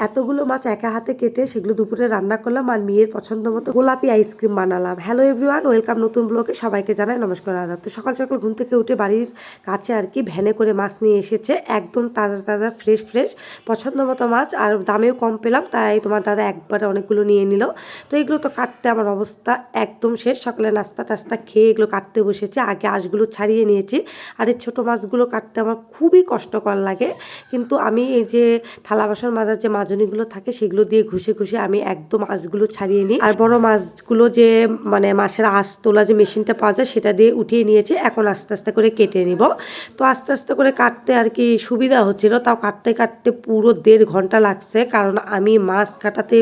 এতগুলো মাছ একা হাতে কেটে সেগুলো দুপুরে রান্না করলাম আর মেয়ের পছন্দ মতো গোলাপি আইসক্রিম বানালাম। হ্যালো এভরিওয়ান, ওয়েলকাম নতুন ব্লগে। সবাইকে জানাই নমস্কার, আদাব। তো সকাল সকাল ঘুম থেকে উঠে বাড়ির কাছে আর কি ভ্যানে করে মাছ নিয়ে এসেছে, একদম তাজা তাজা ফ্রেশ ফ্রেশ পছন্দ মতো মাছ, আর দামেও কম পেলাম, তাই তোমার দাদা একবারে অনেকগুলো নিয়ে নিল। তো এগুলো তো কাটতে আমার অবস্থা একদম শেষ। সকালে নাস্তা টাস্তা খেয়ে এগুলো কাটতে বসেছে। আগে আঁশগুলো ছাড়িয়ে নিয়েছি, আর এই ছোটো মাছগুলো কাটতে আমার খুবই কষ্টকর লাগে, কিন্তু আমি এই যে থালা বাসন মাজার যে মাজনিগুলো থাকে সেগুলো দিয়ে ঘষে ঘষে আমি একদম আঁশগুলো ছাড়িয়ে নিই। আর বড় মাছগুলো যে মানে মাছের আঁশ তোলা যে মেশিনটা পাওয়া যায় সেটা দিয়ে উঠিয়ে নিয়েছি। এখন আস্তে আস্তে করে কেটে নিব। তো আস্তে আস্তে করে কাটতে আর কি সুবিধা হচ্ছিল, তাও কাটতে কাটতে পুরো 1.5 ঘন্টা লাগছে, কারণ আমি মাছ কাটাতে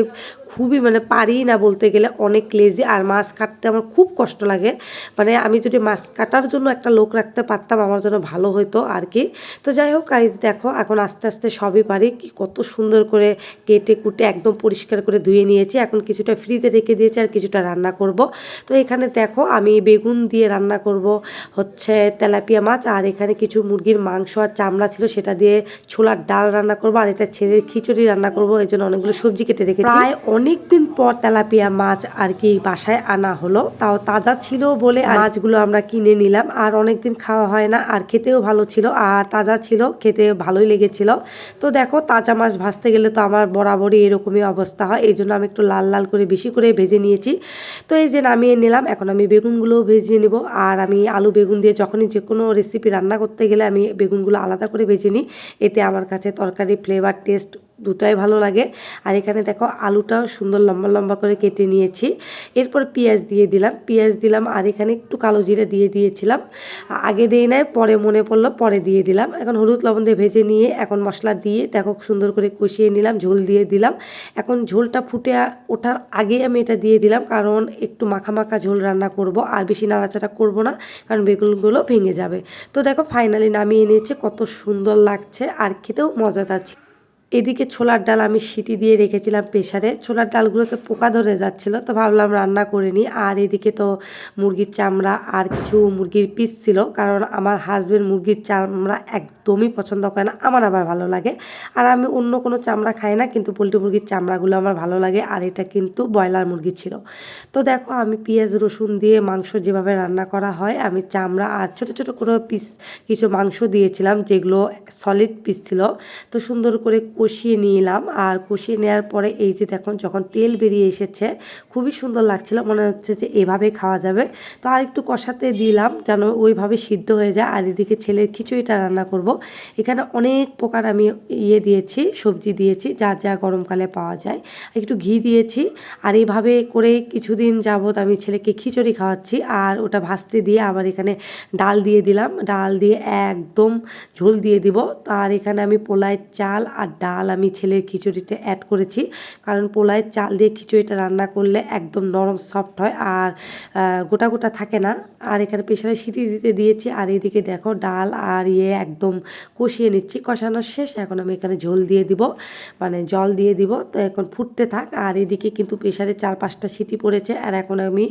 খুবই মানে পারি না বলতে গেলে, অনেক লেজি। আর মাছ কাটতে আমার খুব কষ্ট লাগে, মানে আমি যদি মাছ কাটার জন্য একটা লোক রাখতে পারতাম আমার জন্য ভালো হতো আর কি। তো যাই হোক গাইস, দেখো এখন আস্তে আস্তে সবই পারি। কি কত সুন্দর করে কেটে কুটে একদম পরিষ্কার করে ধুয়ে নিয়েছি। এখন কিছুটা ফ্রিজে রেখে দিয়েছি আর কিছুটা রান্না করব। তো এখানে দেখো আমি বেগুন দিয়ে রান্না করব হচ্ছে তেলাপিয়া মাছ, আর এখানে কিছু মুরগির মাংস আর চামড়া ছিল সেটা দিয়ে ছোলার ডাল রান্না করব, আর এটা ছেলের খিচুড়ি রান্না করব। এই জন্য অনেকগুলো সবজি কেটে রেখেছি। প্রায় অনেকদিন পর তেলাপিয়া মাছ আর কি বাসায় আনা হলো, তাও তাজা ছিল বলে মাছগুলো আমরা কিনে নিলাম। আর অনেকদিন খাওয়া হয় না, আর খেতেও ভালো ছিল, আর তাজা ছিল, খেতে ভালোই লেগেছিল। তো দেখো তাজা মাছ ভাজতে গেলে তো আমার বরাবরই এরকমই অবস্থা হয়, এই জন্য আমি একটু লাল লাল করে বেশি করে ভেজে নিয়েছি। তো এই যে নামিয়ে নিলাম, এখন আমি বেগুনগুলোও ভেজে নেব। আর আমি আলু বেগুন দিয়ে যখনই যে কোনো রেসিপি রান্না করতে গেলে আমি বেগুনগুলো আলাদা করে ভেজে নিই, এতে আমার কাছে তরকারি ফ্লেভার টেস্ট দুটাই ভালো লাগে। আর এখানে দেখো আলুটাও সুন্দর লম্বা লম্বা করে কেটে নিয়েছি। এরপর পেঁয়াজ দিয়ে দিলাম, আর এখানে একটু কালো জিরে দিয়ে দিয়েছিলাম। আগে দিয়ে নাই, পরে মনে পড়লো পরে দিয়ে দিলাম। এখন হলুদ লবণ দিয়ে ভেজে নিয়ে এখন মশলা দিয়ে দেখো সুন্দর করে কষিয়ে নিলাম, ঝোল দিয়ে দিলাম। এখন ঝোলটা ফুটে ওঠার আগেই আমি এটা দিয়ে দিলাম, কারণ একটু মাখা মাখা ঝোল রান্না করব, আর বেশি নাড়াচাড়া করব না, কারণ বেগুনগুলো ভেঙে যাবে। তো দেখো ফাইনালি নামিয়ে নিয়েছে, কত সুন্দর লাগছে আর খেতেও মজাদার ছিল। এদিকে ছোলার ডাল আমি সিটি দিয়ে রেখেছিলাম প্রেসারে, ছোলার ডালগুলোতে পোকা ধরে যাচ্ছিলো, তো ভাবলাম রান্না করে নিই। আর এদিকে তো মুরগির চামড়া আর কিছু মুরগির পিস ছিল, কারণ আমার হাজবেন্ড মুরগির চামড়া একদমই পছন্দ করে না, আমার আবার ভালো লাগে। আর আমি অন্য কোনো চামড়া খাই না, কিন্তু পোলট্রি মুরগির চামড়াগুলো আমার ভালো লাগে। আর এটা কিন্তু ব্রয়লার মুরগি ছিল। তো দেখো আমি পেঁয়াজ রসুন দিয়ে মাংস যেভাবে রান্না করা হয়, আমি চামড়া আর ছোটো ছোটো কোনো পিস কিছু মাংস দিয়েছিলাম, যেগুলো সলিড পিস ছিল। তো সুন্দর করে কষিয়ে নিলাম, আর কষিয়ে নেওয়ার পরে এই যে দেখুন যখন তেল বেরিয়ে এসেছে খুবই সুন্দর লাগছিল, মনে হচ্ছে যে এভাবে খাওয়া যাবে। তো আর একটু কষাতে দিলাম যেন ওইভাবে সিদ্ধ হয়ে যায়। আর এদিকে ছেলের খিচুড়িটা রান্না করব। এখানে অনেক প্রকার আমি দিয়েছি, সবজি দিয়েছি যা যা গরমকালে পাওয়া যায়, একটু ঘি দিয়েছি। আর এইভাবে করে কিছুদিন যাবৎ আমি ছেলেকে খিচুড়ি খাওয়াচ্ছি। আর ওটা ভাজতে দিয়ে আবার এখানে ডাল দিয়ে দিলাম, ডাল দিয়ে একদম ঝোল দিয়ে দিব। আর এখানে আমি পোলায় চাল আর ডাল আমি ছেলের খিচুড়িতে অ্যাড করেছি, কারণ পোলায়ের চাল দিয়ে খিচুড়িটা রান্না করলে একদম নরম সফট হয়, আর গোটা গোটা থাকে না। আর এখানে প্রেসারে সিটি দিতে দিয়েছি। আর এদিকে দেখো ডাল আর একদম কষিয়ে নিচ্ছি, কষানো শেষ। এখন আমি এখানে ঝোল দিয়ে দিব, মানে জল দিয়ে দিব। তো এখন ফুটতে থাক। আর এদিকে কিন্তু প্রেসারে 4-5টা সিটি পড়েছে। আর এখন আমি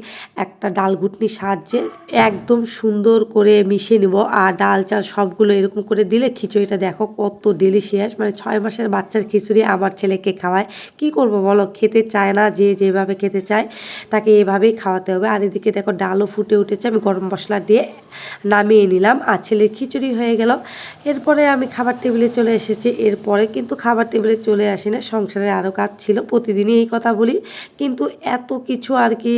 একটা ডাল ঘুটনির সাহায্যে একদম সুন্দর করে মিশিয়ে নিব। আর ডাল চাল সবগুলো এরকম করে দিলে খিচুড়িটা দেখো কত ডেলিশিয়াস, মানে 6 মাসের বাচ্চার খিচুড়ি আমার ছেলেকে খাওয়ায়। কি করব বলো, খেতে চায় না, যে যেভাবে খেতে চায় তাকে এভাবেই খাওয়াতে হবে। আর এদিকে দেখো ডালও ফুটে উঠেছে, আমি গরম মশলা দিয়ে নামিয়ে নিলাম, আর ছেলের খিচুড়ি হয়ে গেল। এরপরে আমি খাবার টেবিলে চলে এসেছি। এরপরে কিন্তু খাবার টেবিলে চলে আসি না, সংসারে আরও কাজ ছিল, প্রতিদিনই এই কথা বলি, কিন্তু এত কিছু আর কি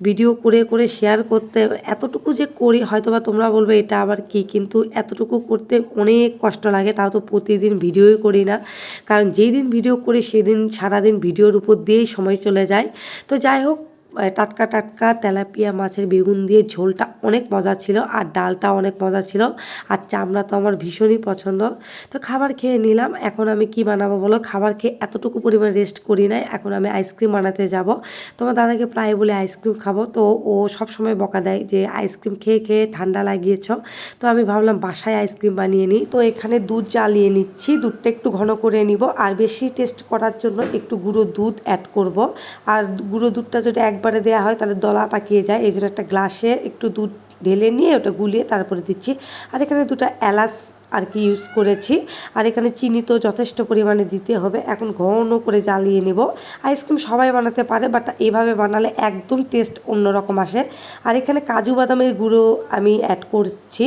ভিডিও করে করে শেয়ার করতে এতটুকু যে করি, হয়তো বা তোমরা বলবে এটা আবার কি, কিন্তু এতটুকু করতে অনেক কষ্ট লাগে। তাও তো প্রতিদিন ভিডিওই করি না, কারণ যেই দিন ভিডিও করি সেদিন সারাদিন ভিডিওর উপর দিয়েই সময় চলে যায়। তো যাই হোক, টাটকা টাটকা তেলাপিয়া মাছের বেগুন দিয়ে ঝোলটা অনেক মজা ছিল, আর ডালটা অনেক মজা ছিল, আর চামড়া তো আমার ভীষণই পছন্দ। তো খাবার খেয়ে নিলাম। এখন আমি কি বানাবো বলো, খাবার খেয়ে এতটুকু পরিমাণ রেস্ট করি নাই, এখন আমি আইসক্রিম বানাতে যাব। তোমার দাদাকে প্রায় বলে আইসক্রিম খাবো, তো ও সবসময় বকা দেয় যে আইসক্রিম খেয়ে খেয়ে ঠান্ডা লাগিয়েছ। তো আমি ভাবলাম বাসায় আইসক্রিম বানিয়ে নিই। তো এখানে দুধ জ্বালিয়ে নিচ্ছি, দুধটা একটু ঘন করে নিব, আর বেশি টেস্ট করার জন্য একটু গুঁড়ো দুধ অ্যাড করব। আর গুঁড়ো দুধটা যদি একবারে দেওয়া হয় তাহলে দলা পাকিয়ে যায়, এই জন্য একটা গ্লাসে একটু দুধ ঢেলে নিয়ে ওটা গুলিয়ে তারপরে দিচ্ছি। আর এখানে 2টা এলাচ আর কি ইউজ করেছি। আর এখানে চিনি তো যথেষ্ট পরিমাণে দিতে হবে। এখন ঘন করে জ্বালিয়ে নেব। আইসক্রিম সবাই বানাতে পারে, বাট এইভাবে বানালে একদম টেস্ট অন্যরকম আসে। আর এখানে কাজু বাদামের গুঁড়ো আমি অ্যাড করছি।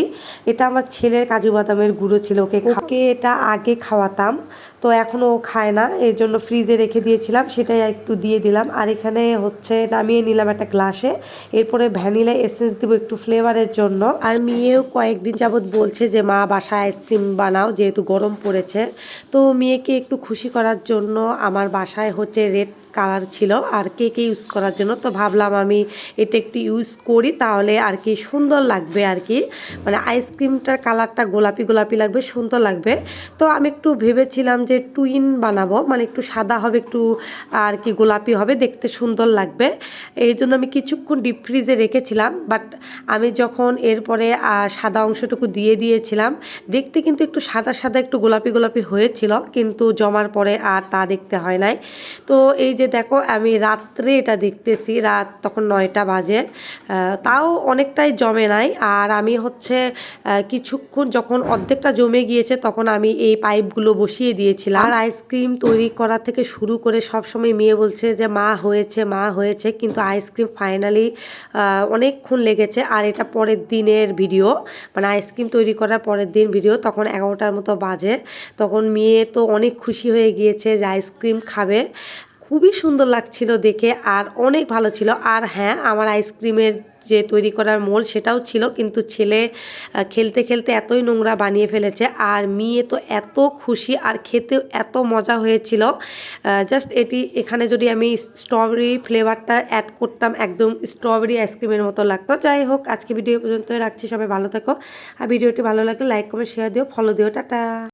এটা আমার ছেলের কাজু বাদামের গুঁড়ো ছিল, ওকে এটা আগে খাওয়াতাম, তো এখনও ও খায় না, এই জন্য ফ্রিজে রেখে দিয়েছিলাম, সেটাই একটু দিয়ে দিলাম। আর এখানে হচ্ছে নামিয়ে নিলাম একটা গ্লাসে। এরপরে ভ্যানিলা এসেন্স দেবো একটু ফ্লেভারের জন্য। আর মেয়েও কয়েকদিন যাবৎ বলছে যে মা বাসায় আইসক্রিম বানাও, যেহেতু গরম পড়েছে। তো মেয়েকে একটু খুশি করার জন্য আমার বাসায় হচ্ছে রেড কালার ছিল আর কেকে ইউজ করার জন্য, তো ভাবলাম আমি এটা একটু ইউজ করি, তাহলে আর কি সুন্দর লাগবে আর কি, মানে আইসক্রিমটার কালারটা গোলাপি গোলাপি লাগবে, সুন্দর লাগবে। তো আমি একটু ভেবেছিলাম যে টুইন বানাবো, মানে একটু সাদা হবে, একটু আর কি গোলাপি হবে, দেখতে সুন্দর লাগবে। এই জন্য আমি কিছুক্ষণ ডিপ ফ্রিজে রেখেছিলাম, বাট আমি যখন এরপরে সাদা অংশটুকু দিয়ে দিয়েছিলাম, দেখতে কিন্তু একটু সাদা সাদা একটু গোলাপি গোলাপি হয়েছিল, কিন্তু জমার পরে আর তা দেখতে হয় নাই। তো এই যে দেখো আমি রাত্রে এটা দেখতেছি, রাত তখন 9টা বাজে, তাও অনেকটাই জমে নাই। আর আমি হচ্ছে কিছুক্ষণ যখন অর্ধেকটা জমে গিয়েছে তখন আমি এই পাইপগুলো বসিয়ে দিয়েছিলাম। আর আইসক্রিম তৈরি করা থেকে শুরু করে সব সময় মেয়ে বলছে যে মা হয়েছে মা হয়েছে, কিন্তু আইসক্রিম ফাইনালি অনেকক্ষণ লেগেছে। আর এটা পরের দিনের ভিডিও, মানে আইসক্রিম তৈরি করার পরের দিন ভিডিও, তখন 11টার মতো বাজে। তখন মেয়ে তো অনেক খুশি হয়ে গিয়েছে যে আইসক্রিম খাবে, খুবই সুন্দর লাগছিল দেখে আর অনেক ভালো ছিল। আর হ্যাঁ, আমার আইসক্রিমের যে তৈরি করার মোল সেটাও ছিল, কিন্তু ছেলে খেলতে খেলতে এতই নোংরা বানিয়ে ফেলেছে। আর মেয়ে তো এত খুশি, আর খেতেও এত মজা হয়েছিল। জাস্ট এখানে যদি আমি স্ট্রবেরি ফ্লেভারটা অ্যাড করতাম, একদম স্ট্রবেরি আইসক্রিমের মতো লাগতো। যাই হোক, আজকে ভিডিও পর্যন্ত রাখছি, সবাই ভালো থাকো। আর ভিডিওটি ভালো লাগলে লাইক কমেন্ট শেয়ার দিও, ফলো দিও, টাটা।